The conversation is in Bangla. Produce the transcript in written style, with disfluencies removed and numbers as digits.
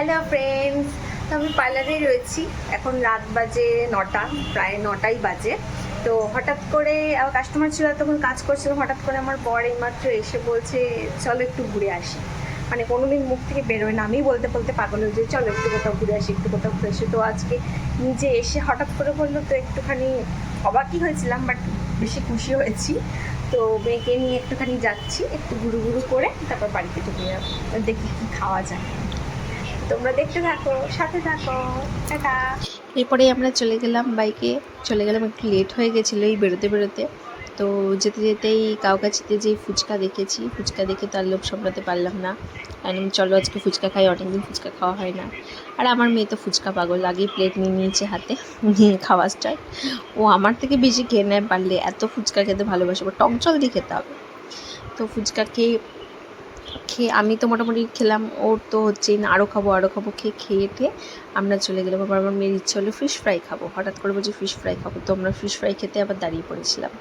হ্যালো ফ্রেন্ডস, তো আমি পার্লারে রয়েছি। এখন রাত বাজে 9টা, প্রায় 9টাই বাজে। তো হঠাৎ করে কাস্টমার ছিল, তখন কাজ করছিলাম। হঠাৎ করে আমার বর এইমাত্র এসে বলছে চলো একটু ঘুরে আসি। মানে কোনোদিন মুখ থেকে বেরোয় না, আমি বলতে বলতে পাগল হয়ে যাই, চলো একটু কোথাও ঘুরে আসি, একটু কোথাও ঘুরে আসি। তো আজকে নিজে এসে হঠাৎ করে বললো, তো একটুখানি অবাকই হয়েছিলাম, বাট বেশি খুশি হয়েছি। তো মেয়েকে নিয়ে একটুখানি যাচ্ছি, একটু ঘুরু ঘুরু করে তারপর বাড়িতে চলে যাবো। দেখি কী খাওয়া যায়, তোমরা দেখতে থাকো, সাথে থাকো। টাটা। এরপরে আমরা চলে গেলাম বাইকে, চলে গেলাম। একটু লেট হয়ে গেছিলো এই বেরোতে বেরোতে। তো যেতে যেতেই কাউকাছিতে যেই ফুচকা দেখেছি, ফুচকা দেখে তার লোভ সামলাতে পারলাম না। কারণ চলো আজকে ফুচকা খাই, অনেকদিন ফুচকা খাওয়া হয় না। আর আমার মেয়ে তো ফুচকা পাগল, আগেই প্লেট নিয়ে নিয়েছে হাতে, নিয়ে খাওয়া স্টার্ট। ও আমার থেকে বেশি খেয়ে নেয় পারলে, এত ফুচকা খেতে ভালোবাসে, টক জল দিয়ে খেতে হবে। তো ফুচকা খেয়ে আমি তো মোটামুটি খেলাম, ওর তো হচ্ছেই না, আরও খাবো খেয়ে আমরা চলে গেলাম। আবার আমার মেয়ের ইচ্ছে হলো ফিশ ফ্রাই খাবো, হঠাৎ করে বলছি ফিশ ফ্রাই খাবো। তো আমরা ফিশ ফ্রাই খেতে আবার দাঁড়িয়ে পড়েছিলাম।